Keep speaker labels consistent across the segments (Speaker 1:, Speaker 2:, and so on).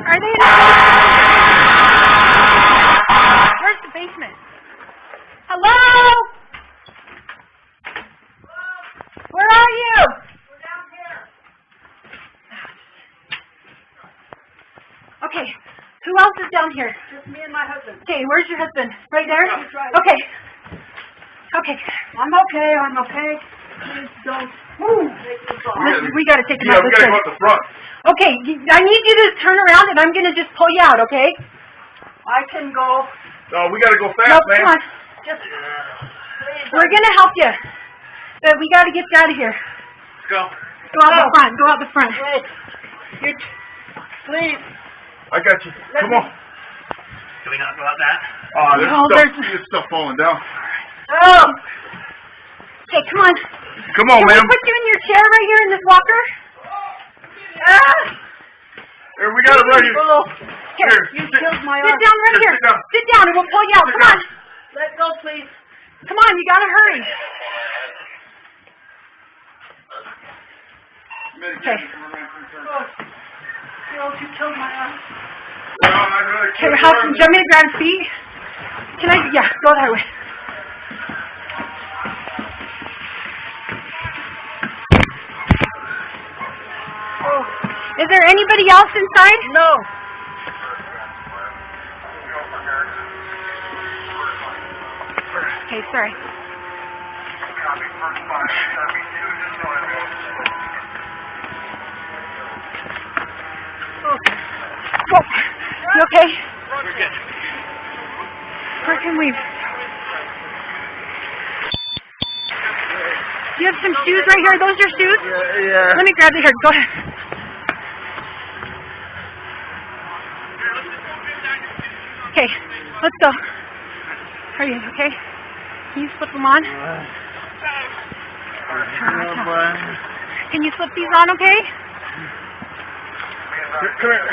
Speaker 1: Are they? Where's the basement? Hello? Where are you?
Speaker 2: We're down here.
Speaker 1: Okay. Who else is down here?
Speaker 2: Just me and my husband.
Speaker 1: Okay, where's your husband? Right there?
Speaker 2: He's right.
Speaker 1: Okay. Okay.
Speaker 2: I'm okay. I'm okay. Please don't move.
Speaker 1: We got to take him out
Speaker 3: we
Speaker 1: this
Speaker 3: gotta
Speaker 1: way.
Speaker 3: go at the front.
Speaker 1: Okay, I need you to turn around and I'm going to just pull you out, okay?
Speaker 2: I can go.
Speaker 3: No, we gotta go fast,
Speaker 1: No,
Speaker 3: man.
Speaker 1: come on.
Speaker 2: Just please.
Speaker 1: We're going to help you. But we got to get you out of here.
Speaker 3: Let's go.
Speaker 1: Go out the front. Go out the front.
Speaker 2: Wait. Please.
Speaker 3: I got you. Come on.
Speaker 4: Can we not go out that?
Speaker 1: No,
Speaker 3: There's stuff falling down.
Speaker 2: Oh.
Speaker 1: Okay, come on.
Speaker 3: Come on,
Speaker 1: Can
Speaker 3: man.
Speaker 1: we put you in your chair right here in this walker?
Speaker 3: Here, we got it right here.
Speaker 2: Oh.
Speaker 3: Here,
Speaker 2: You
Speaker 3: sit
Speaker 2: killed my
Speaker 1: Sit
Speaker 2: arm.
Speaker 1: down right here.
Speaker 3: Sit down.
Speaker 1: Sit down and we'll pull you out.
Speaker 3: Sit
Speaker 1: Come on.
Speaker 3: down.
Speaker 2: Let go, please.
Speaker 1: Come on, you got to hurry. Okay.
Speaker 2: Oh. You killed my arm.
Speaker 1: Okay, how can you want me to grab his feet? Can I? Yeah, go that way.
Speaker 2: Oh.
Speaker 1: Is there anybody else inside?
Speaker 2: No.
Speaker 1: Okay, sorry.
Speaker 2: Okay.
Speaker 1: Whoa. You okay?
Speaker 4: We're good.
Speaker 1: Where can we? Do you have some shoes right here? Are those your shoes?
Speaker 3: Yeah.
Speaker 1: Let me grab it here. Go ahead. Okay, let's go. Are you okay? Can you slip them on? Can you slip these on, okay?
Speaker 3: Come here.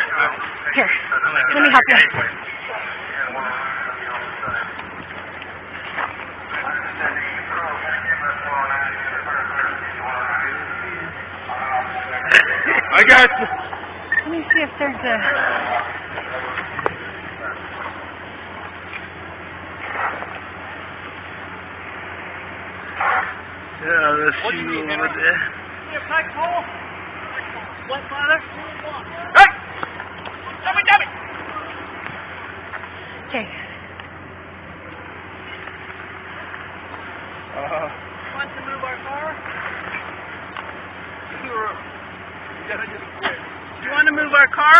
Speaker 1: Here, let me help you.
Speaker 3: I got you.
Speaker 1: Let me see if there's a...
Speaker 4: Yeah, let's see over there.
Speaker 2: What, Father?
Speaker 4: Hey! Dummy!
Speaker 1: Okay.
Speaker 2: Want to move our car? You want to move our car?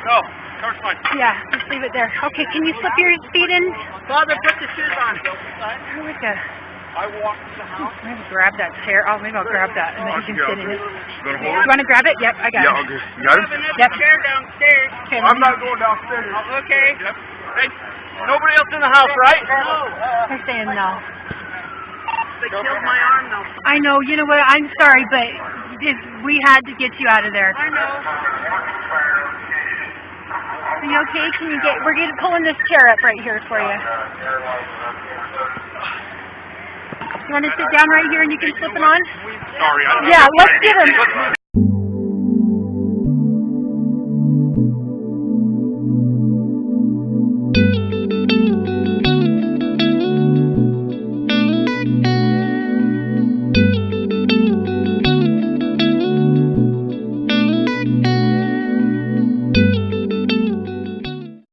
Speaker 4: No, car's fine.
Speaker 1: Yeah, just leave it there. Okay, can you slip your feet in?
Speaker 2: Father, put the shoes on.
Speaker 1: Oh, like a...
Speaker 4: I walked to the house.
Speaker 1: Maybe grab that chair. Oh, maybe I'll grab that and then you can sit in it.
Speaker 3: You gonna
Speaker 1: You
Speaker 3: hold it?
Speaker 1: want to grab it? Yep, I got
Speaker 3: Yeah,
Speaker 1: it.
Speaker 3: okay. You got it?
Speaker 1: Yep.
Speaker 2: Chair downstairs.
Speaker 1: Okay,
Speaker 3: I'm not going downstairs.
Speaker 2: Okay.
Speaker 4: Yep. Hey, nobody else in the house, right?
Speaker 2: No.
Speaker 1: They're saying no.
Speaker 2: They killed my arm, though.
Speaker 1: I know. You know what? I'm sorry, but we had to get you out of there.
Speaker 2: I know.
Speaker 1: Are you okay? Can you get? We're pulling this chair up right here for you. You want to sit down right here and you can slip it on?
Speaker 4: Sorry, I don't know.
Speaker 1: Yeah, let's get him.